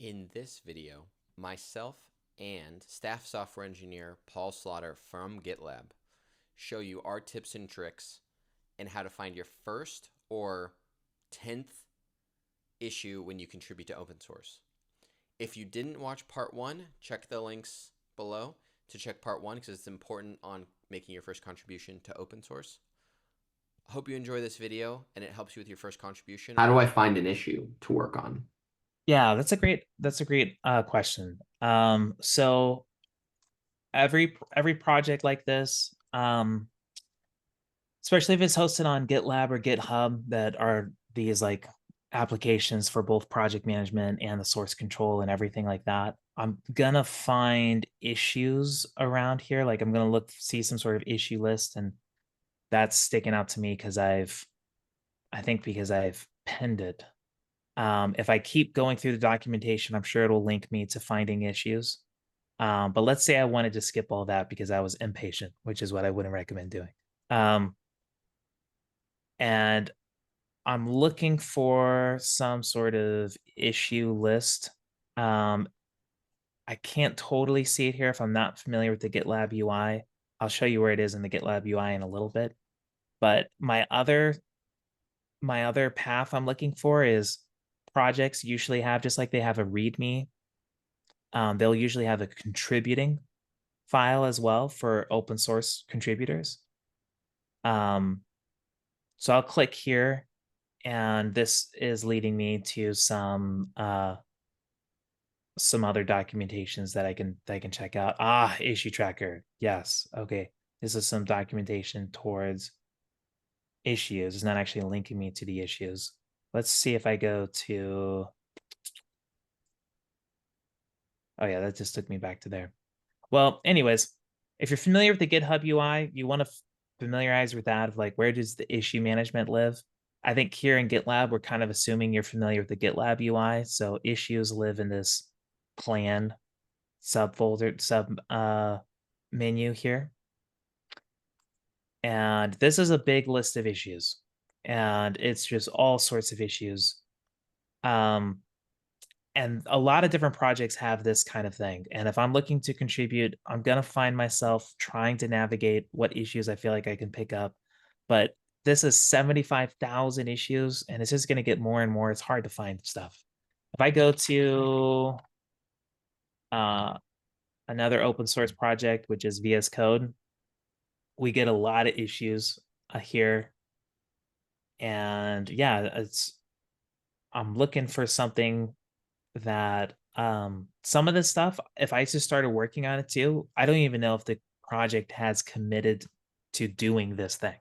In this video, myself and staff software engineer Paul Slaughter from Gitlab show you our tips and tricks and how to find your first or 10th issue when you contribute to open source. If you didn't watch part 1, check the links below to check part 1 because it's important on making your first contribution to open source. I hope you enjoy this video and it helps you with your first contribution. How do I find an issue to work on? Yeah, that's a great question. So every project like this, especially if it's hosted on GitLab or GitHub, that are these like applications for both project management and the source control and everything like that, I'm gonna find issues around here. Like I'm gonna see some sort of issue list, and that's sticking out to me because because I've penned it. If I keep going through the documentation, I'm sure it'll link me to finding issues. But let's say I wanted to skip all that because I was impatient, which is what I wouldn't recommend doing. And I'm looking for some sort of issue list. I can't totally see it here if I'm not familiar with the GitLab UI. I'll show you where it is in the GitLab UI in a little bit. But my other path I'm looking for is projects usually have, just like they have a README, they'll usually have a contributing file as well for open source contributors. So I'll click here, and this is leading me to some other documentations that I can check out. Issue tracker. Yes. Okay. This is some documentation towards issues. It's not actually linking me to the issues. Let's see if I go to, oh yeah, that just took me back to there. Well, anyways, if you're familiar with the GitHub UI, you want to familiarize with that of like, where does the issue management live? I think here in GitLab, we're kind of assuming you're familiar with the GitLab UI. So issues live in this plan subfolder sub menu here. And this is a big list of issues. And it's just all sorts of issues. And a lot of different projects have this kind of thing. And if I'm looking to contribute, I'm going to find myself trying to navigate what issues I feel like I can pick up. But this is 75,000 issues, and it's just going to get more and more. It's hard to find stuff. If I go to another open source project, which is VS Code, we get a lot of issues here. And yeah, I'm looking for something that some of this stuff, if I just started working on it too, I don't even know if the project has committed to doing this thing.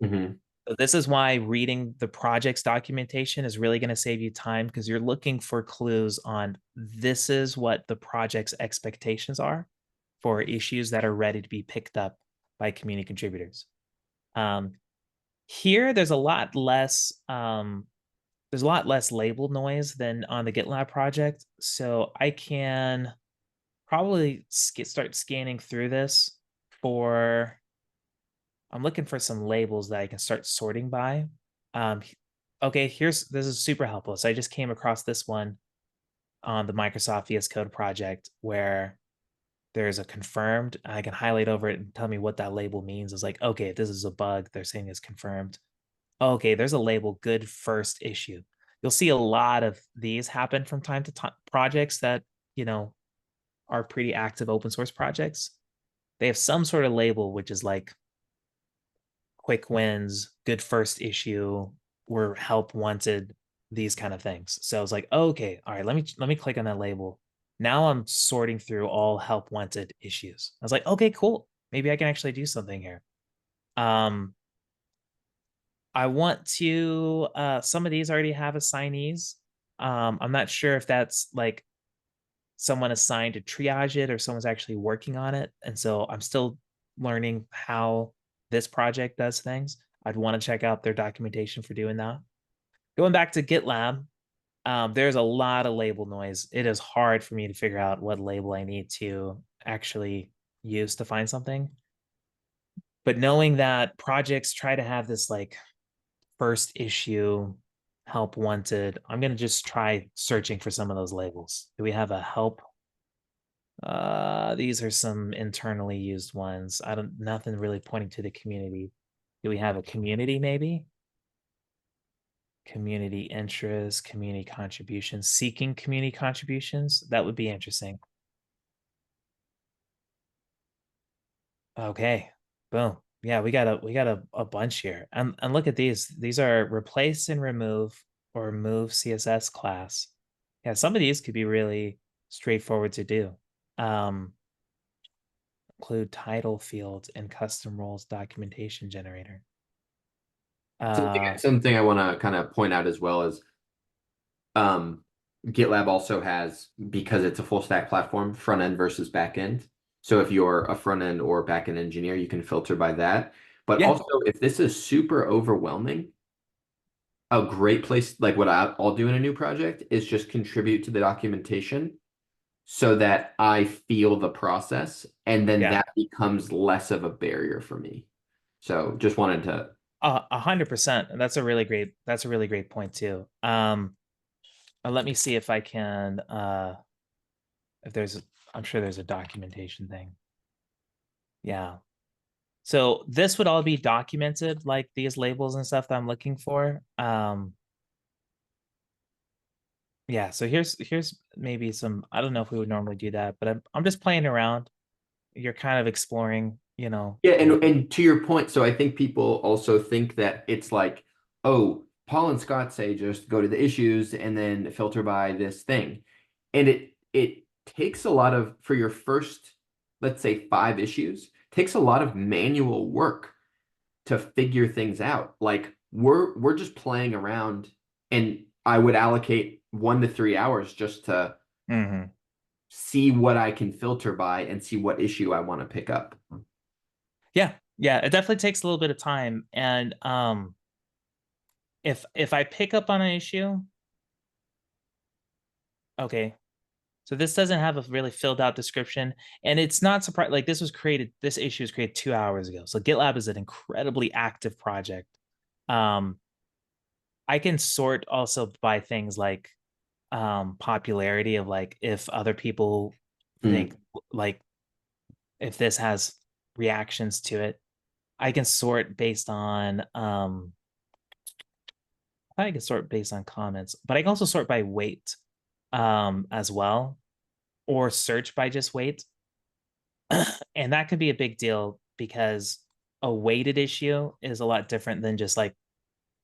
Mm-hmm. So this is why reading the project's documentation is really going to save you time, because you're looking for clues on this is what the project's expectations are for issues that are ready to be picked up by community contributors. Here, there's a lot less label noise than on the GitLab project. So I can probably start scanning through this for, I'm looking for some labels that I can start sorting by. Okay, this is super helpful. So I just came across this one on the Microsoft VS Code project where there's a confirmed. I can highlight over it and tell me what that label means. It's like, okay, this is a bug. They're saying it's confirmed. Okay, there's a label, good first issue. You'll see a lot of these happen from time to time. Projects that, are pretty active open source projects, they have some sort of label, which is like quick wins, good first issue, or help wanted, these kind of things. So it's like, okay, all right, let me click on that label. Now I'm sorting through all help wanted issues. I was like, okay, cool. Maybe I can actually do something here. I want to, some of these already have assignees. I'm not sure if that's like someone assigned to triage it or someone's actually working on it. And so I'm still learning how this project does things. I'd want to check out their documentation for doing that. Going back to GitLab, there's a lot of label noise. It is hard for me to figure out what label I need to actually use to find something. But knowing that projects try to have this like first issue help wanted. I'm going to just try searching for some of those labels. Do we have a help? These are some internally used ones. Nothing really pointing to the community. Do we have a community maybe? Community interest, community contributions, seeking community contributions. That would be interesting. Okay. Boom. Yeah, we got a bunch here. And look at these. These are replace and remove or move CSS class. Yeah, some of these could be really straightforward to do. Include title fields and custom roles documentation generator. Something I want to kind of point out as well is um, GitLab also has, because it's a full stack platform, front end versus back end. So if you're a front end or back end engineer, you can filter by that. But Yeah. also, if this is super overwhelming, a great place, like what I'll do in a new project, is just contribute to the documentation so that I feel the process, and then Yeah. that becomes less of a barrier for me. So just wanted to 100%. And that's a really great point too. Let me see if I can if there's I'm sure there's a documentation thing. Yeah. So this would all be documented, like these labels and stuff that I'm looking for. Yeah, so here's maybe some, I don't know if we would normally do that, but I'm just playing around. You're kind of exploring, Yeah, and to your point, so I think people also think that it's like, oh, Paul and Scott say just go to the issues and then filter by this thing. And it takes a lot of, for your first, let's say 5 issues, takes a lot of manual work to figure things out. Like we're just playing around, and I would allocate 1 to 3 hours just to Mhm. see what I can filter by and see what issue I want to pick up. Yeah, it definitely takes a little bit of time. And if I pick up on an issue, okay, so this doesn't have a really filled out description, and it's not surprising. Like this issue was created 2 hours ago. So GitLab is an incredibly active project. Um, I can sort also by things like popularity of, like, if other people think, Mm. like, if this has reactions to it. I can sort based on I can sort based on comments, but I can also sort by weight as well, or search by just weight. And that could be a big deal because a weighted issue is a lot different than just like,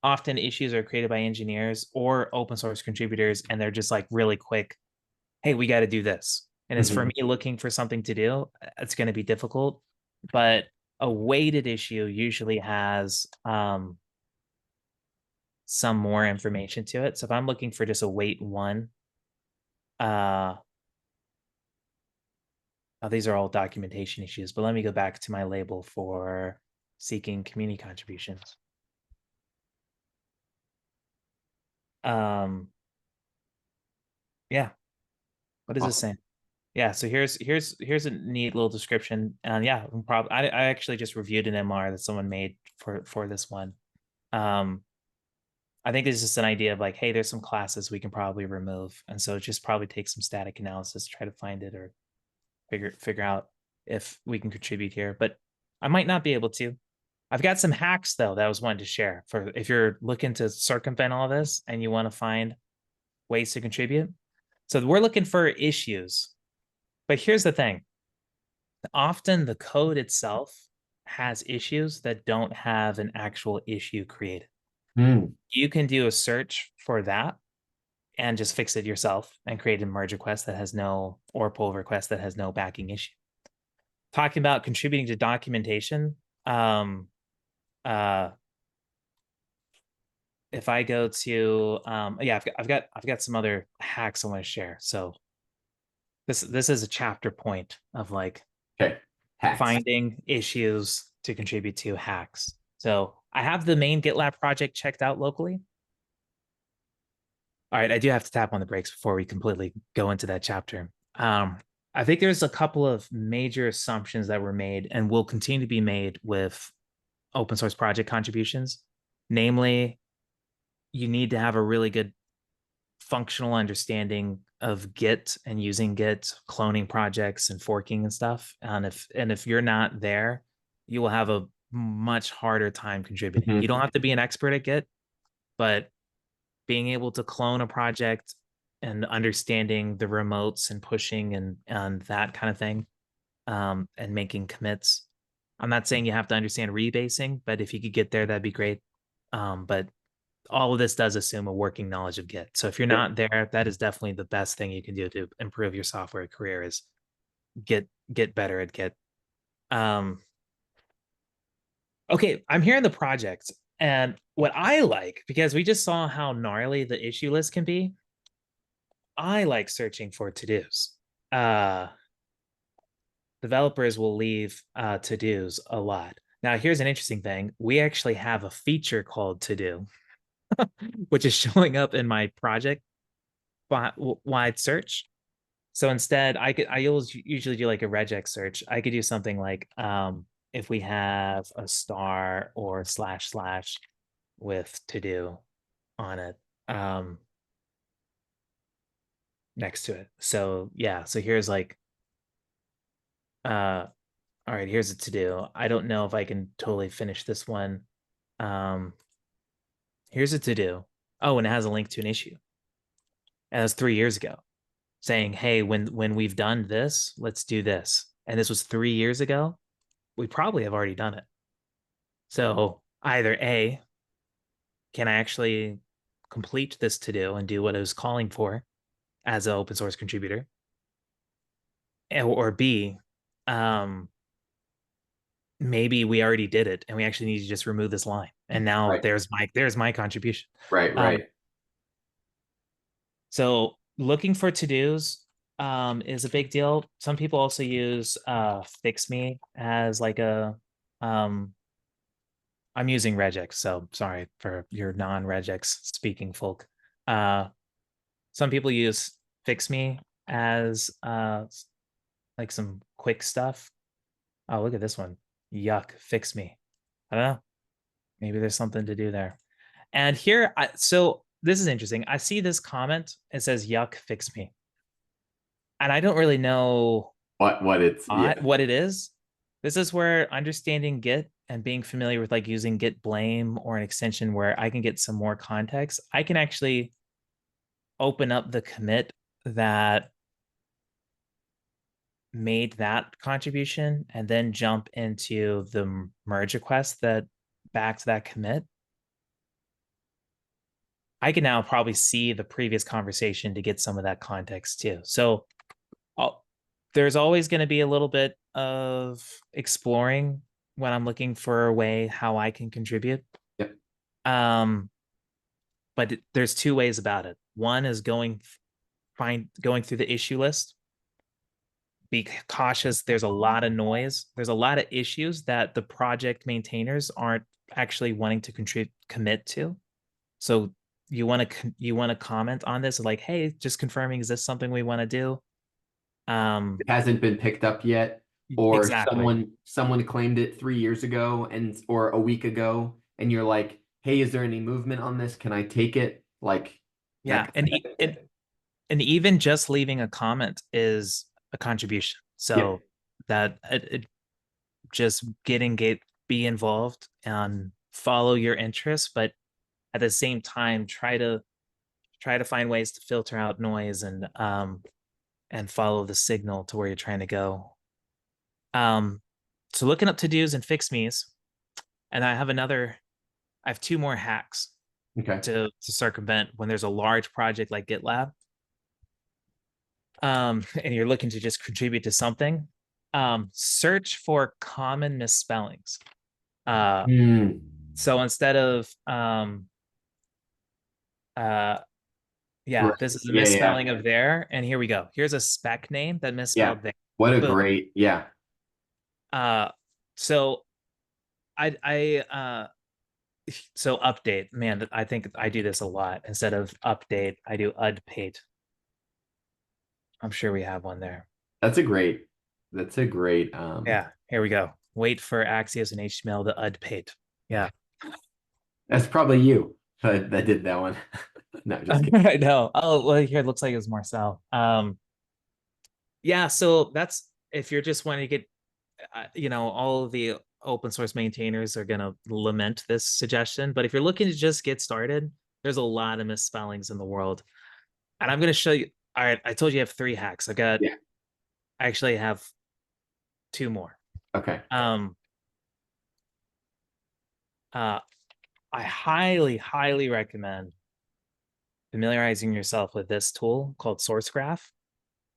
often issues are created by engineers or open source contributors, and they're just like really quick, hey, we got to do this. And as for Mhm. me looking for something to do, it's going to be difficult. But a weighted issue usually has some more information to it. So if I'm looking for just a weight one, uh, these are all documentation issues, but let me go back to my label for seeking community contributions. Yeah. What is this Awesome. saying? Yeah, so here's a neat little description. And yeah, probably I actually just reviewed an MR that someone made for this one. Um, I think it's just an idea of like, hey, there's some classes we can probably remove, and so just probably take some static analysis to try to find it or figure out if we can contribute here. But I might not be able to. I've got some hacks though that I was wanting to share for if you're looking to circumvent all this and you want to find ways to contribute. So we're looking for issues, but here's the thing: often the code itself has issues that don't have an actual issue created. Mm. You can do a search for that and just fix it yourself and create a merge request that has no, or pull request that has no backing issue. Talking about contributing to documentation, uh, if I go to, yeah, I've got some other hacks I want to share. So this is a chapter point of like Okay. Hacks. finding issues to contribute to hacks. So I have the main GitLab project checked out locally. All right, I do have to tap on the brakes before we completely go into that chapter. I think there's a couple of major assumptions that were made and will continue to be made with open source project contributions. Namely, you need to have a really good functional understanding of Git and using Git, cloning projects and forking and stuff. And if you're not there, you will have a much harder time contributing. Mhm. You don't have to be an expert at Git, but being able to clone a project and understanding the remotes and pushing and that kind of thing, and making commits. I'm not saying you have to understand rebasing, but if you could get there, that'd be great. But all of this does assume a working knowledge of Git. So if you're Yep. not there, that is definitely the best thing you can do to improve your software career is get better at Git. Okay, I'm here in the project, and what I like, because we just saw how gnarly the issue list can be, I like searching for to-dos. Developers will leave to-dos a lot. Now, here's an interesting thing. We actually have a feature called to-do, which is showing up in my project wide search. So instead, I usually do like a regex search. I could do something like if we have a star or slash slash with to do on it next to it. So yeah, so here's like all right, here's a to do. I don't know if I can totally finish this one. Um here's a to do. Oh, and it has a link to an issue. And that's 3 years ago, saying, hey, when we've done this, let's do this. And this was 3 years ago. We probably have already done it. So either A, can I actually complete this to do and do what I was calling for as an open source contributor? Or B, maybe we already did it and we actually need to just remove this line. And now Right. there's my contribution. Right. Right. So looking for to-dos is a big deal. Some people also use fix me as like a I'm using regex, so sorry for your non-regex speaking folk. Some people use fix me as like some quick stuff. Oh, look at this one. Yuck, fix me. I don't know. Maybe there's something to do there. And here, so this is interesting. I see this comment. It says yuck, fix me. And I don't really know What it's what it is. This is where understanding Git and being familiar with like using Git blame or an extension where I can get some more context. I can actually open up the commit that made that contribution and then jump into the merge request that backed that commit. I can now probably see the previous conversation to get some of that context too. So there's always going to be a little bit of exploring when I'm looking for a way how I can contribute. Yep. But there's two ways about it. One is going through the issue list. Be cautious. There's a lot of noise. There's a lot of issues that the project maintainers aren't actually wanting to commit to. So you want to comment on this, like, hey, just confirming, is this something we want to do? It hasn't been picked up yet, or Exactly. someone claimed it 3 years ago or a week ago, and you're like, hey, is there any movement on this? Can I take it? Like Yeah, that. and even just leaving a comment is a contribution. Yep. So that it just be involved and follow your interests, but at the same time try to find ways to filter out noise and follow the signal to where you're trying to go. So looking up to-dos and fix me's, and I have two more hacks Okay. to circumvent when there's a large project like GitLab. And you're looking to just contribute to something. Search for common misspellings. So instead of yeah, Right. this is a Yeah, yeah. misspelling of there, and here we go. Here's a spec name that Yeah. misspelled there. What a Boom. great, yeah. So so update, man, I think I do this a lot. Instead of update, I do udpate. I'm sure we have one there. That's a great, Yeah, here we go. Wait for Axios and HTML to udpate. Yeah. that's probably you. I did that one. No, just kidding. I know. Oh, well, here it looks like it's Marcel. Yeah, so that's if you're just wanting to get, all of the open source maintainers are going to lament this suggestion. But if you're looking to just get started, there's a lot of misspellings in the world. And I'm going to show you. All right, I told you I have 3 hacks. I actually have 2 more. Okay. I highly, highly recommend familiarizing yourself with this tool called SourceGraph.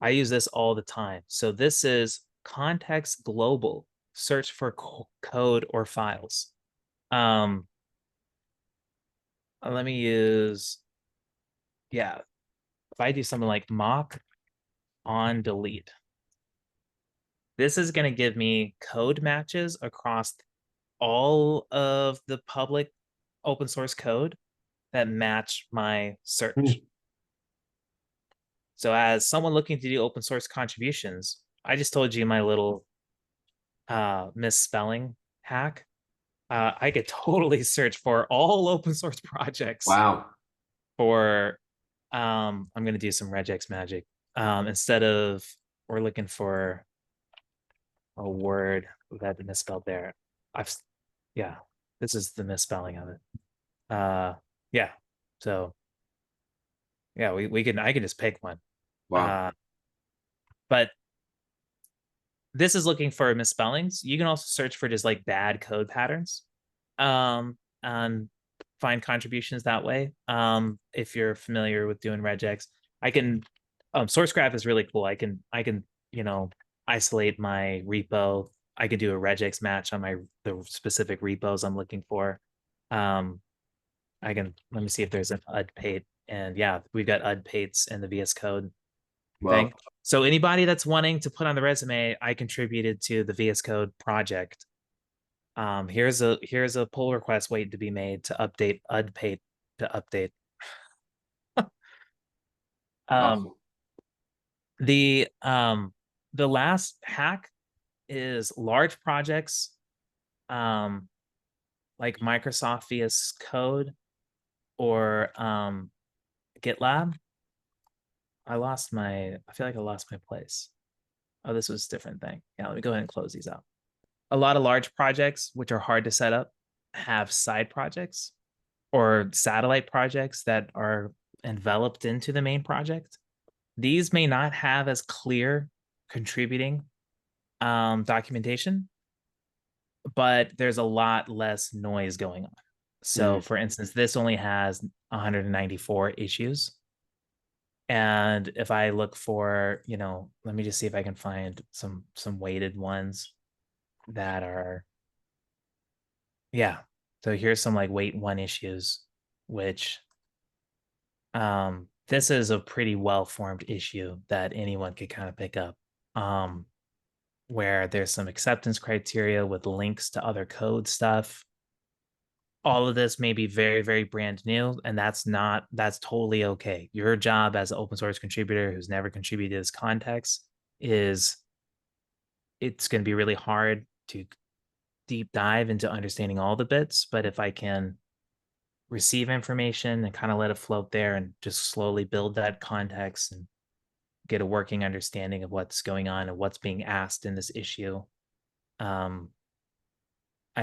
I use this all the time. So this is context global search for code or files. Let me use, if I do something like mock on delete, this is going to give me code matches across all of the public open source code that match my search. So as someone looking to do open source contributions, I just told you my little misspelling hack. I could totally search for all open source projects Wow. for I'm going to do some regex magic. Instead of we're looking for a word that misspelled there. This is the misspelling of it. Yeah. So yeah, I can just pick one. Wow. But this is looking for misspellings. You can also search for just like bad code patterns. And find contributions that way. If you're familiar with doing regex, I can SourceGraph is really cool. I can isolate my repo. I can do a regex match on the specific repos I'm looking for. Let me see if there's an udpate, and yeah, we've got udpates in the VS Code thing. So anybody that's wanting to put on the resume, I contributed to the VS Code project. Here's a pull request waiting to be made to update udpate to update. Awesome. The last hack is large projects, like Microsoft VS Code or GitLab. I feel like I lost my place. Oh, this was a different thing. Yeah, let me go ahead and close these out. A lot of large projects, which are hard to set up, have side projects or satellite projects that are enveloped into the main project. These may not have as clear contributing documentation, but there's a lot less noise going on. So, for instance, this only has 194 issues. And if I look for, let me just see if I can find some weighted ones that are, yeah. So here's some like weight 1 issues, which this is a pretty well-formed issue that anyone could kind of pick up. Where there's some acceptance criteria with links to other code stuff. All of this may be very, very brand new, and that's totally okay. Your job as an open source contributor who's never contributed to this context is it's going to be really hard to deep dive into understanding all the bits. But if I can receive information and kind of let it float there and just slowly build that context and get a working understanding of what's going on and what's being asked in this issue, I'd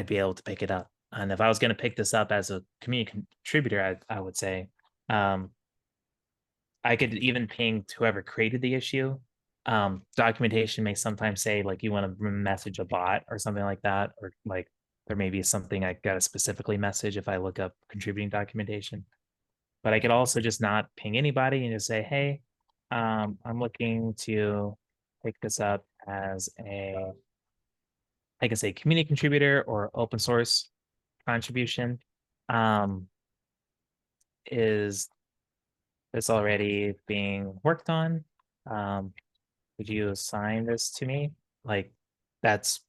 be able to pick it up. And if I was going to pick this up as a community contributor, I would say I could even ping whoever created the issue. Documentation may sometimes say like you want to message a bot or something like that, or like there may be something I got to specifically message if I look up contributing documentation. But I could also just not ping anybody and just say, hey, I'm looking to pick this up as I can say community contributor or open source contribution. Is this already being worked on? Would you assign this to me? Like that's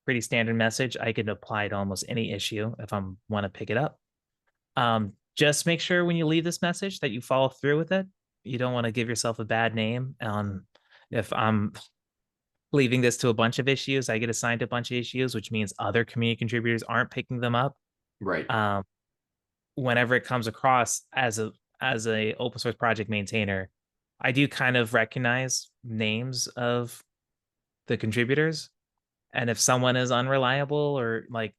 pretty standard message. I can apply to almost any issue if I want to pick it up. Just make sure when you leave this message that you follow through with it. You don't want to give yourself a bad name. If I'm leaving this to a bunch of issues, I get assigned to a bunch of issues, which means other community contributors aren't picking them up. Right. whenever it comes across as a open source project maintainer, I do kind of recognize names of the contributors. And if someone is unreliable, or like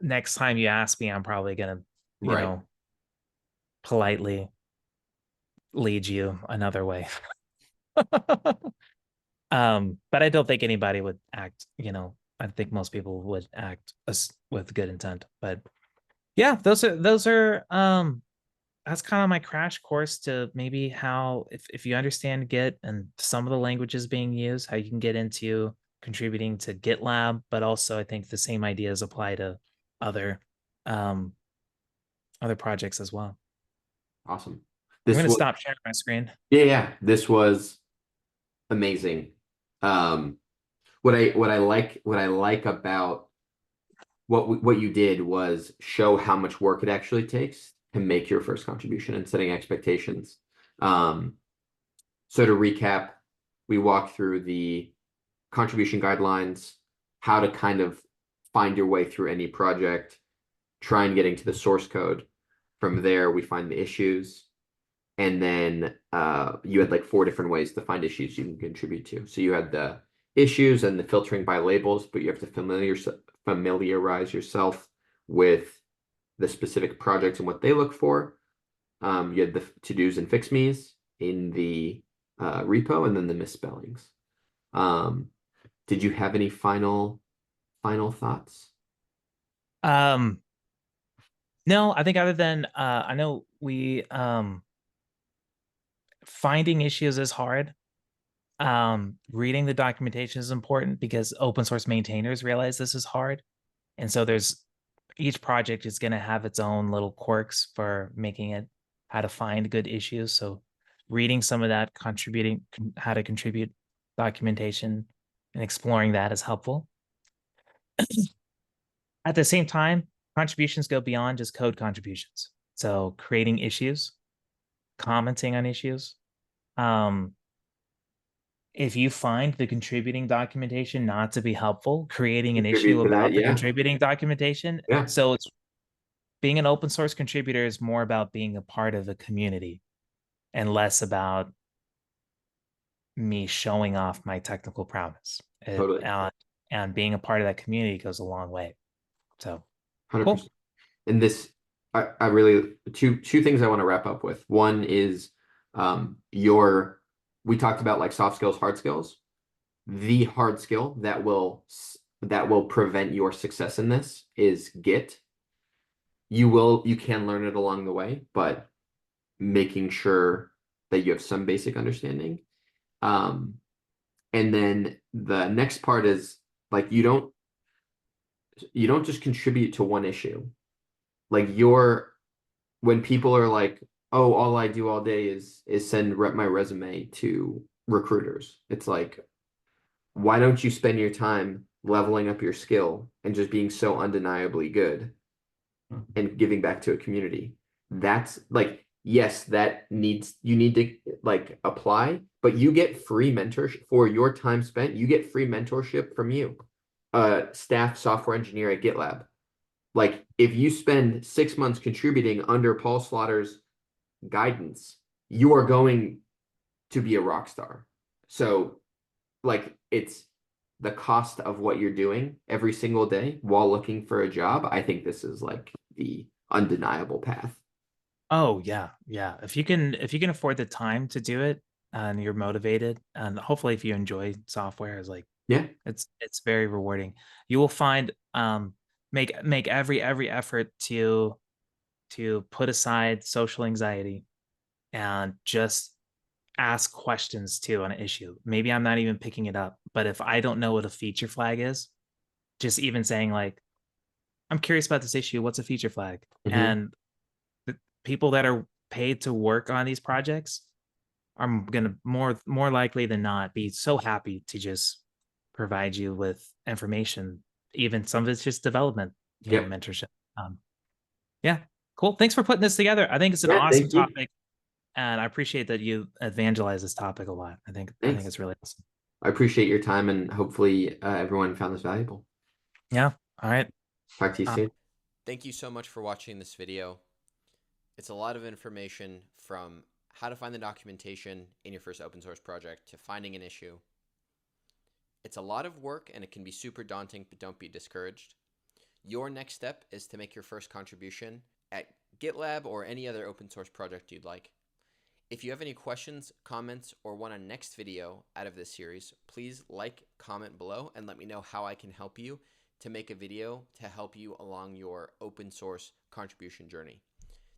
next time you ask me, I'm probably gonna, Right. politely lead you another way. But I don't think anybody would act, I think most people would act with good intent. But yeah, those are that's kind of my crash course to maybe how, if you understand Git and some of the languages being used, how you can get into contributing to GitLab. But also I think the same ideas apply to other um other projects as well. Awesome. I'm This going to was stop sharing my screen. yeah. This was amazing. Um, what I like about what you did was show how much work it actually takes to make your first contribution and setting expectations. Um, so to recap, we walked through the contribution guidelines, how to kind of find your way through any project, try and getting to the source code. From there, we find the issues. And then you had like 4 different ways to find issues you can contribute to. So you had the issues and the filtering by labels, but you have to familiarize yourself with the specific projects and what they look for. You had the to-dos and fix-me's in the repo, and then the misspellings. Um, did you have any final thoughts? Um, no, I think other than I know we finding issues is hard. Reading the documentation is important because open source maintainers realize this is hard. And so there's each project is going to have its own little quirks for making it how to find good issues. So reading some of that, contributing how to contribute documentation and exploring that is helpful. At the same time, contributions go beyond just code contributions. So creating issues, commenting on issues. Um, if you find the contributing documentation not to be helpful, creating an issue Contribute to that, about the yeah. contributing documentation. Yeah, So it's being an open source contributor is more about being a part of a community and less about me showing off my technical prowess. totally. And being a part of that community goes a long way. So cool. 100%. And this, I really two things I want to wrap up with. One is your we talked about like soft skills, hard skills. The hard skill that will prevent your success in this is Git. You can learn it along the way, but making sure that you have some basic understanding. Um, and then the next part is like you don't just contribute to one issue. Like when people are like, oh, all I do all day is send my resume to recruiters. It's like, why don't you spend your time leveling up your skill and just being so undeniably good and giving back to a community? That's like, yes, you need to like apply, but you get free mentorship for your time spent. You get free mentorship from you, staff software engineer at GitLab. Like if you spend 6 months contributing under Paul Slaughter's guidance, you are going to be a rock star. So like it's the cost of what you're doing every single day while looking for a job. I think this is like the undeniable path. Oh yeah, yeah. If you can afford the time to do it and you're motivated, and hopefully if you enjoy software, is like Yeah, it's very rewarding. You will find make every effort to put aside social anxiety and just ask questions too on an issue. Maybe I'm not even picking it up, but if I don't know what a feature flag is, just even saying like, I'm curious about this issue, what's a feature flag? mm-hmm. And the people that are paid to work on these projects are gonna more likely than not be so happy to just provide you with information. Even some of it's just development, Yep. mentorship. Yeah, cool. Thanks for putting this together. I think it's an Yeah, awesome thank you. topic, and I appreciate that you evangelize this topic a lot. I think Thanks. it's really awesome. I appreciate your time, and hopefully everyone found this valuable. Yeah. All right. Talk to you Uh, soon. Thank you so much for watching this video. It's a lot of information from how to find the documentation in your first open source project to finding an issue. It's a lot of work and it can be super daunting, but don't be discouraged. Your next step is to make your first contribution at GitLab or any other open source project you'd like. If you have any questions, comments, or want a next video out of this series, please like, comment below, and let me know how I can help you to make a video to help you along your open source contribution journey.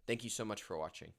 Thank you so much for watching.